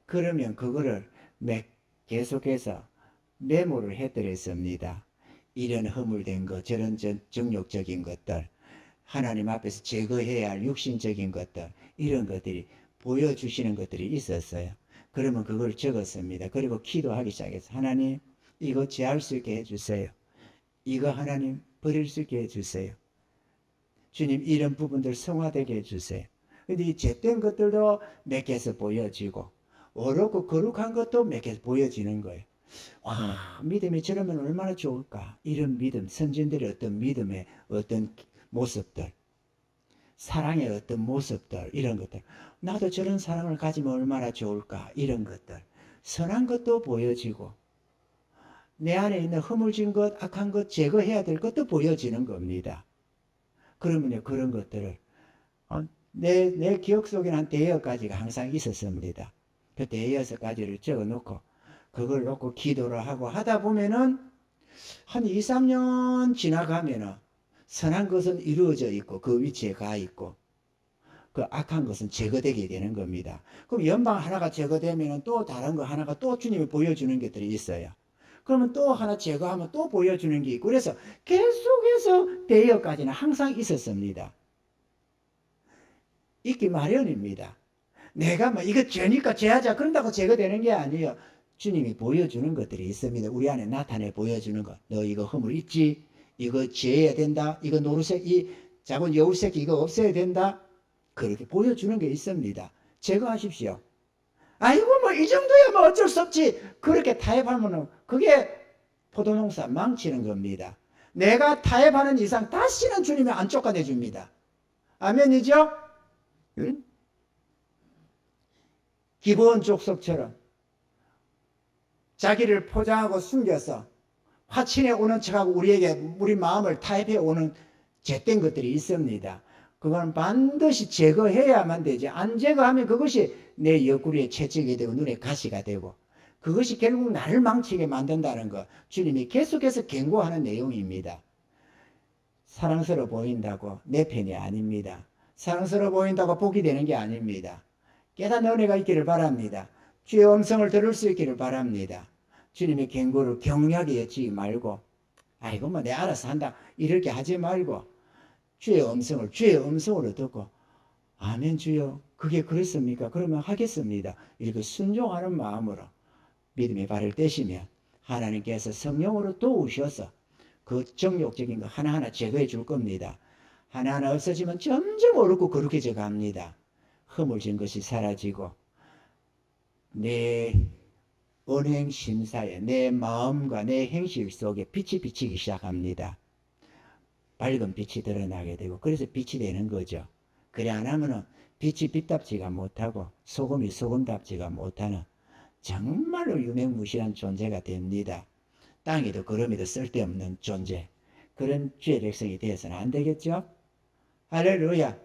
그러면 그거를 계속해서 메모를 해드렸습니다. 이런 허물된 것, 저런 정욕적인 것들, 하나님 앞에서 제거해야 할 육신적인 것들, 이런 것들이 보여주시는 것들이 있었어요. 그러면 그걸 적었습니다. 그리고 기도하기 시작해서 하나님 이거 제할 수 있게 해주세요. 이거 하나님 버릴 수 있게 해주세요. 주님 이런 부분들 성화되게 해주세요. 근데 이 죄된 것들도 몇 개서 보여지고 어렵고 거룩한 것도 몇 개 보여지는 거예요. 와, 믿음이 저러면 얼마나 좋을까. 이런 믿음, 선진들의 어떤 믿음의 어떤 모습들, 사랑의 어떤 모습들, 이런 것들, 나도 저런 사랑을 가지면 얼마나 좋을까. 이런 것들, 선한 것도 보여지고 내 안에 있는 허물진 것, 악한 것 제거해야 될 것도 보여지는 겁니다. 그러면요, 그런 것들을 내 기억 속에는 한 대여 가지가 항상 있었습니다. 그 대여섯 가지를 적어놓고 그걸 놓고 기도를 하고 하다 보면은 한 2, 3년 지나가면은 선한 것은 이루어져 있고 그 위치에 가 있고 그 악한 것은 제거되게 되는 겁니다. 그럼 연방 하나가 제거되면은 또 다른 거 하나가 또 주님이 보여주는 것들이 있어요. 그러면 또 하나 제거하면 또 보여주는 게 있고 그래서 계속해서 대여까지는 항상 있었습니다. 있기 마련입니다. 내가 뭐 이거 죄니까 죄하자 그런다고 제거되는 게 아니에요. 주님이 보여주는 것들이 있습니다. 우리 안에 나타내 보여주는 것. 너 이거 허물 있지? 이거 지어야 된다. 이거 노루색, 이 작은 여우새끼 이거 없애야 된다. 그렇게 보여주는 게 있습니다. 제거하십시오. 아이고 뭐 이 정도야 뭐 어쩔 수 없지. 그렇게 타협하면은 그게 포도농사 망치는 겁니다. 내가 타협하는 이상 다시는 주님이 안 쫓아내 줍니다. 아멘이죠? 기브온 족속처럼 자기를 포장하고 숨겨서 화친에 오는 척하고 우리 마음을 타협해 오는 죄된 것들이 있습니다. 그건 반드시 제거해야만 되지. 안 제거하면 그것이 내 옆구리에 채찍이 되고 눈에 가시가 되고 그것이 결국 나를 망치게 만든다는 것. 주님이 계속해서 경고하는 내용입니다. 사랑스러워 보인다고 내 편이 아닙니다. 사랑스러워 보인다고 복이 되는 게 아닙니다. 깨닫는 은혜가 있기를 바랍니다. 주의 음성을 들을 수 있기를 바랍니다. 주님의 경고를 경략히 여치지 말고 아이고 뭐 내 알아서 한다 이렇게 하지 말고 주의 음성으로 듣고 아멘 주여 그게 그렇습니까? 그러면 하겠습니다. 이렇게 순종하는 마음으로 믿음의 발을 떼시면 하나님께서 성령으로 도우셔서 그 정욕적인 거 하나하나 제거해 줄 겁니다. 하나하나 없어지면 점점 어렵고 거룩해져 갑니다. 허물진 것이 사라지고 내 언행 심사에 내 마음과 내 행실 속에 빛이 비치기 시작합니다. 밝은 빛이 드러나게 되고 그래서 빛이 되는 거죠. 그래 안 하면은 빛이 빛답지가 못하고 소금이 소금답지가 못하는 정말로 유명무실한 존재가 됩니다. 땅에도 구름에도 쓸데없는 존재. 그런 주의 백성이 되어서는 안 되겠죠? 할렐루야.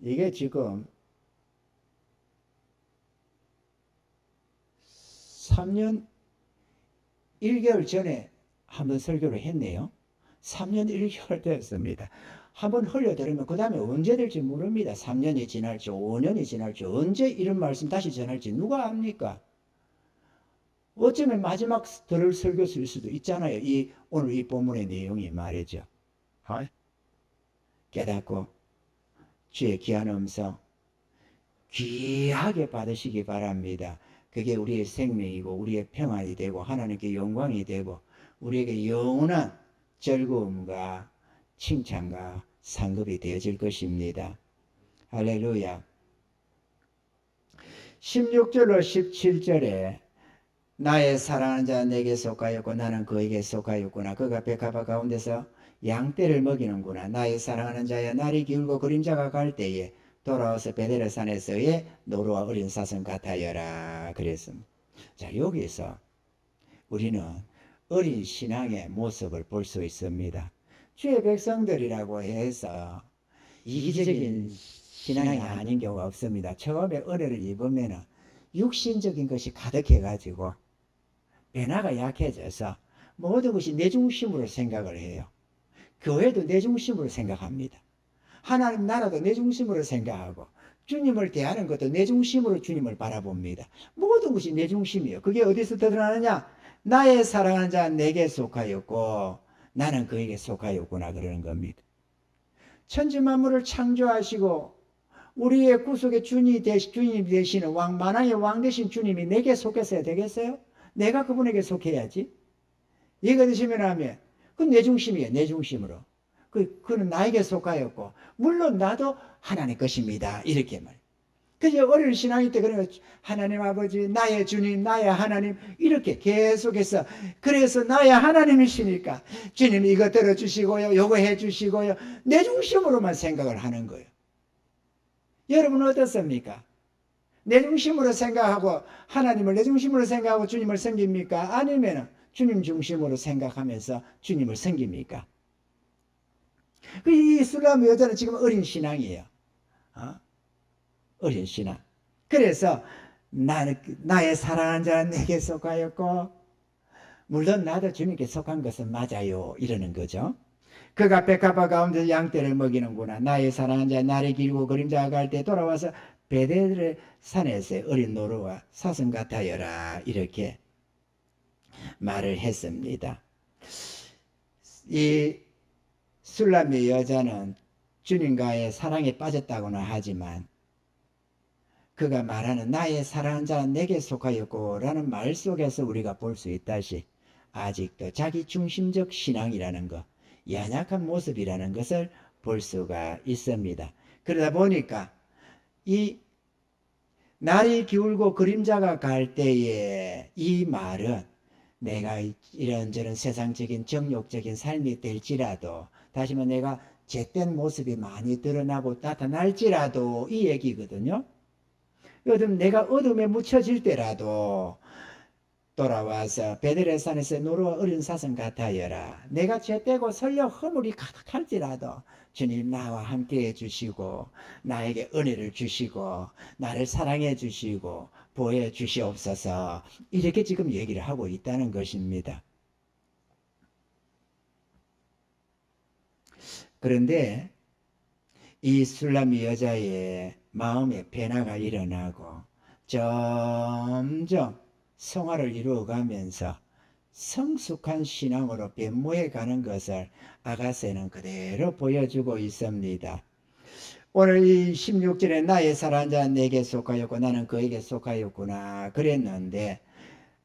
이게 지금 3년 1개월 전에 한번 설교를 했네요. 3년 1개월 됐습니다. 한번 흘려들으면 그 다음에 언제 될지 모릅니다. 3년이 지날지 5년이 지날지 언제 이런 말씀 다시 전할지 누가 압니까? 어쩌면 마지막 들을 설교일 수도 있잖아요. 오늘 이 본문의 내용이 말이죠. 깨닫고 주의 귀한 음성 귀하게 받으시기 바랍니다. 그게 우리의 생명이고 우리의 평안이 되고 하나님께 영광이 되고 우리에게 영원한 즐거움과 칭찬과 상급이 되어질 것입니다. 할렐루야. 16절로 17절에 나의 사랑하는 자 내게 속하였고 나는 그에게 속하였구나. 그가 백합화 가운데서 양떼를 먹이는구나. 나의 사랑하는 자여 날이 기울고 그림자가 갈 때에 돌아와서 베델산에서의 노루와 어린 사슴 같아여라 그랬습니다. 자, 여기서 우리는 어린 신앙의 모습을 볼 수 있습니다. 주의 백성들이라고 해서 이기적인 신앙이 아닌 경우가 없습니다. 처음에 은혜를 입으면 육신적인 것이 가득해가지고 변화가 약해져서 모든 것이 내 중심으로 생각을 해요. 교회도 내 중심으로 생각합니다. 하나님 나라도 내 중심으로 생각하고 주님을 대하는 것도 내 중심으로 주님을 바라봅니다. 모든 것이 내 중심이에요. 그게 어디서 드러나느냐? 나의 사랑하는 자 내게 속하였고 나는 그에게 속하였구나 그러는 겁니다. 천지만물을 창조하시고 우리의 구속의 주님 되시는 왕 만왕의 왕 되신 주님이 내게 속했어야 되겠어요? 내가 그분에게 속해야지. 이해가 되시면 하면 그건 내 중심이에요. 내 중심으로. 그는 나에게 속하였고 물론 나도 하나님 것입니다. 이렇게 말해요. 그래서 어린 신앙일 때 그러면 하나님 아버지 나의 주님 나의 하나님 이렇게 계속해서 그래서 나의 하나님이시니까 주님 이거 들어주시고요 요거 해주시고요 내 중심으로만 생각을 하는 거예요. 여러분은 어떻습니까? 내 중심으로 생각하고 하나님을 내 중심으로 생각하고 주님을 섬깁니까? 아니면 주님 중심으로 생각하면서 주님을 섬깁니까? 이 술람 여자는 지금 어린 신앙이에요. 어린 신앙. 그래서 나의 사랑하는 자는 내게 속하였고 물론 나도 주님께 속한 것은 맞아요. 이러는 거죠. 그가 백합화 가운데서 양떼를 먹이는구나. 나의 사랑하는 자 날이 길고 그림자가 갈 때 돌아와서 베델의 산에서 어린 노루와 사슴 같아여라. 이렇게 말을 했습니다. 이 술람의 여자는 주님과의 사랑에 빠졌다고는 하지만 그가 말하는 나의 사랑하는 자는 내게 속하였고 라는 말 속에서 우리가 볼 수 있다시 아직도 자기 중심적 신앙이라는 것, 연약한 모습이라는 것을 볼 수가 있습니다. 그러다 보니까 이 날이 기울고 그림자가 갈 때에 이 말은 내가 이런저런 세상적인 정욕적인 삶이 될지라도, 다시 말해 내가 죄된 모습이 많이 드러나고 나타날지라도 이 얘기거든요. 내가 어둠에 묻혀질 때라도 돌아와서 베들레산에서 노루와 어린 사슴 같아여라. 내가 죄되고 설령 허물이 가득할지라도 주님 나와 함께 해주시고 나에게 은혜를 주시고 나를 사랑해 주시고 보여 주시옵소서, 이렇게 지금 얘기를 하고 있다는 것입니다. 그런데 이 술람이 여자의 마음의 변화가 일어나고 점점 성화를 이루어가면서 성숙한 신앙으로 변모해 가는 것을 아가새는 그대로 보여주고 있습니다. 오늘 이 16절에 나의 사랑하는 자는 내게 속하였고 나는 그에게 속하였구나 그랬는데,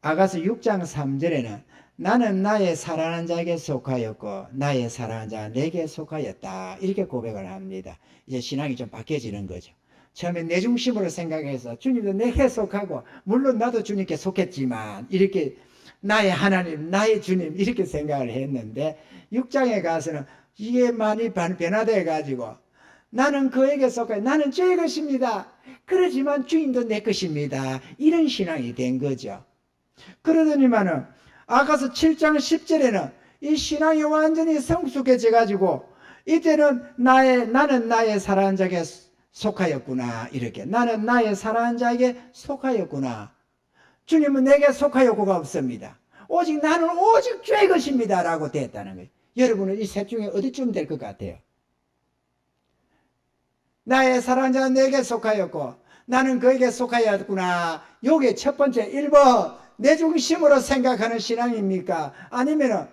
아가서 6장 3절에는 나는 나의 사랑하는 자에게 속하였고 나의 사랑하는 자가 내게 속하였다, 이렇게 고백을 합니다. 이제 신앙이 좀 바뀌어지는 거죠. 처음에 내 중심으로 생각해서 주님도 내게 속하고 물론 나도 주님께 속했지만 이렇게 나의 하나님 나의 주님 이렇게 생각을 했는데, 6장에 가서는 이게 많이 변화돼 가지고 나는 그에게 속하여 나는 죄의 것입니다. 그러지만 주님도 내 것입니다. 이런 신앙이 된 거죠. 그러더니만은 아가서 7장 10절에는 이 신앙이 완전히 성숙해져 가지고 이때는 나는 나의 사랑하는 자에게 속하였구나, 이렇게 나는 나의 사랑하는 자에게 속하였구나. 주님은 내게 속하였고가 없습니다. 오직 나는 오직 죄의 것입니다 라고 됐다는 거예요. 여러분은 이 셋 중에 어디쯤 될 것 같아요? 나의 사랑하는 자는 내게 속하였고 나는 그에게 속하였구나, 요게 첫 번째 1번 내 중심으로 생각하는 신앙입니까? 아니면은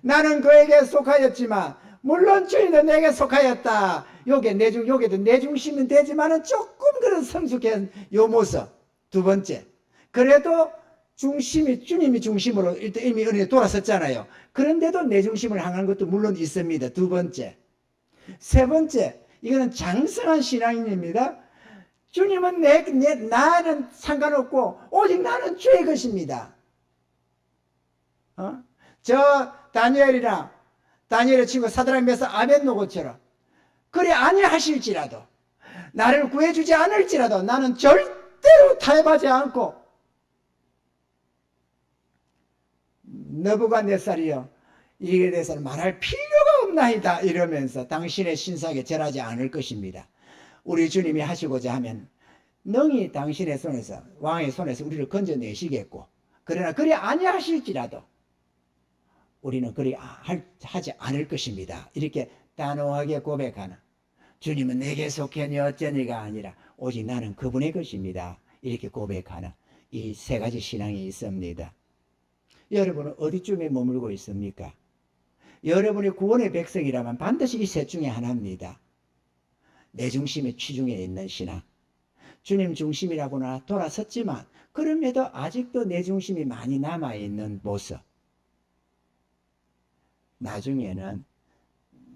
나는 그에게 속하였지만 물론 주님도 내게 속하였다, 요게도 내 중심은 되지만은 조금 그런 성숙한 요 모습. 두 번째, 그래도 중심이 주님이 중심으로 일단 이미 은혜에 돌아섰잖아요. 그런데도 내 중심을 향하는 것도 물론 있습니다. 두 번째. 세 번째, 이거는 장성한 신앙입니다. 주님은 나는 상관없고 오직 나는 주의 것입니다. 저 다니엘의 친구 사드락 메삭 아벳노고처럼 그래 아니하실지라도 나를 구해주지 않을지라도 나는 절대로 타협하지 않고 느부갓네살이여 이에 대해서는 말할 필요가 없나이다 이러면서 당신의 신상에 절하지 않을 것입니다. 우리 주님이 하시고자 하면 능히 당신의 손에서 왕의 손에서 우리를 건져내시겠고, 그러나 그리 아니하실지라도 우리는 그리 하지 않을 것입니다. 이렇게 단호하게 고백하는, 주님은 내게 속하니 어쩌니가 아니라 오직 나는 그분의 것입니다. 이렇게 고백하는 이 세 가지 신앙이 있습니다. 여러분은 어디쯤에 머물고 있습니까? 여러분이 구원의 백성이라면 반드시 이 셋 중에 하나입니다. 내 중심에 취중해 있는 신앙. 주님 중심이라고나 돌아섰지만 그럼에도 아직도 내 중심이 많이 남아있는 모습. 나중에는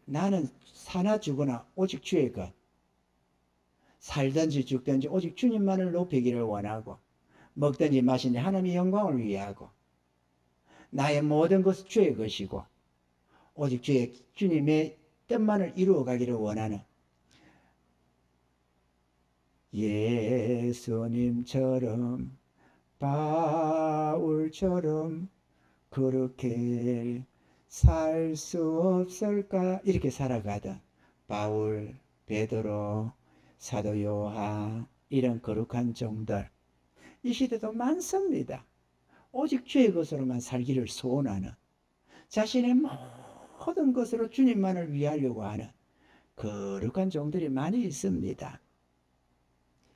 나는 사나 죽으나 오직 주의 것, 살든지 죽든지 오직 주님만을 높이기를 원하고 먹든지 마시든지 하나님의 영광을 위하고 나의 모든 것은 주의 것이고 오직 주님의 뜻만을 이루어가기를 원하는 예수님처럼 바울처럼 그렇게 살 수 없을까, 이렇게 살아가던 바울, 베드로, 사도 요한 이런 거룩한 종들 이 시대도 많습니다. 오직 주의 것으로만 살기를 소원하는, 자신의 모든 것으로 주님만을 위하려고 하는 거룩한 종들이 많이 있습니다.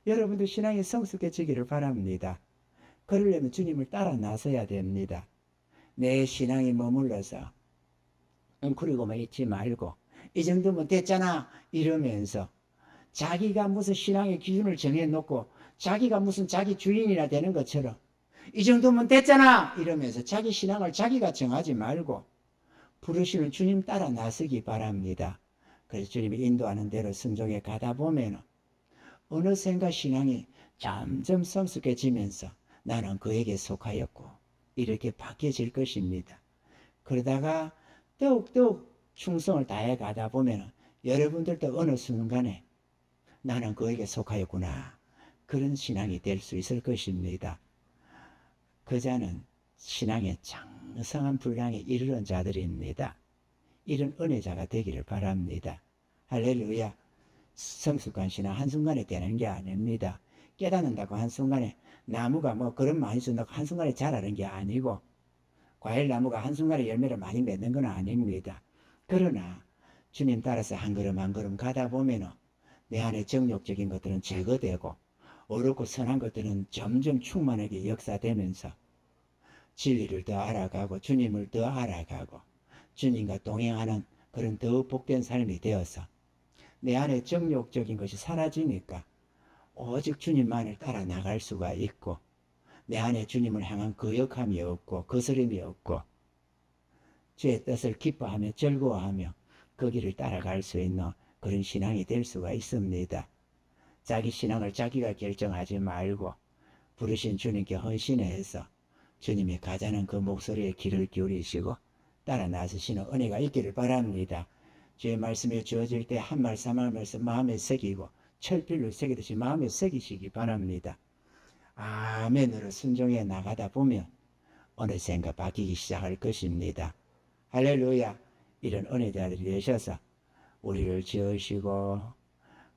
여러분들 신앙이 성숙해지기를 바랍니다. 그러려면 주님을 따라 나서야 됩니다. 내 신앙이 머물러서 웅크리고만 있지 말고 이 정도면 됐잖아 이러면서 자기가 무슨 신앙의 기준을 정해놓고 자기가 무슨 자기 주인이나 되는 것처럼 이 정도면 됐잖아 이러면서 자기 신앙을 자기가 정하지 말고 부르시는 주님 따라 나서기 바랍니다. 그래서 주님이 인도하는 대로 순종해 가다 보면 어느샌가 신앙이 점점 성숙해지면서 나는 그에게 속하였고 이렇게 바뀌어질 것입니다. 그러다가 더욱더욱 충성을 다해 가다 보면 여러분들도 어느 순간에 나는 그에게 속하였구나 그런 신앙이 될 수 있을 것입니다. 그 자는 신앙의 장성한 분량에 이르는 자들입니다. 이런 은혜자가 되기를 바랍니다. 할렐루야. 성숙한 신앙 한순간에 되는 게 아닙니다. 깨닫는다고 한순간에 나무가 뭐 그런 많이 쓴다고 한순간에 자라는 게 아니고 과일나무가 한순간에 열매를 많이 맺는 건 아닙니다. 그러나 주님 따라서 한 걸음 한 걸음 가다 보면 내 안에 정욕적인 것들은 제거되고 어렵고 선한 것들은 점점 충만하게 역사되면서 진리를 더 알아가고 주님을 더 알아가고 주님과 동행하는 그런 더 복된 삶이 되어서 내 안에 정욕적인 것이 사라지니까 오직 주님만을 따라 나갈 수가 있고 내 안에 주님을 향한 거역함이 없고 거스름이 없고 주의 뜻을 기뻐하며 즐거워하며 그 길을 따라갈 수 있는 그런 신앙이 될 수가 있습니다. 자기 신앙을 자기가 결정하지 말고 부르신 주님께 헌신해서 주님이 가자는 그 목소리에 귀를 기울이시고 따라 나서시는 은혜가 있기를 바랍니다. 주의 말씀이 주어질 때 한 말씀 한 말씀 마음에 새기고 철필로 새기듯이 마음에 새기시기 바랍니다. 아멘으로 순종해 나가다 보면 어느샌가 바뀌기 시작할 것입니다. 할렐루야. 이런 은혜자들이 되셔서 우리를 지으시고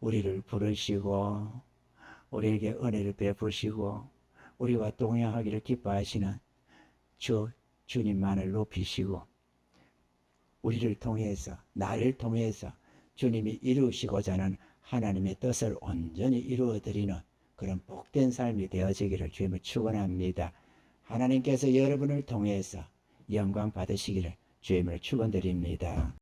우리를 부르시고 우리에게 은혜를 베푸시고 우리와 동행하기를 기뻐하시는 주님만을 높이시고 우리를 통해서 나를 통해서 주님이 이루시고자 하는 하나님의 뜻을 온전히 이루어드리는 그런 복된 삶이 되어지기를 주님을 축원합니다. 하나님께서 여러분을 통해서 영광 받으시기를 주님을 축원드립니다.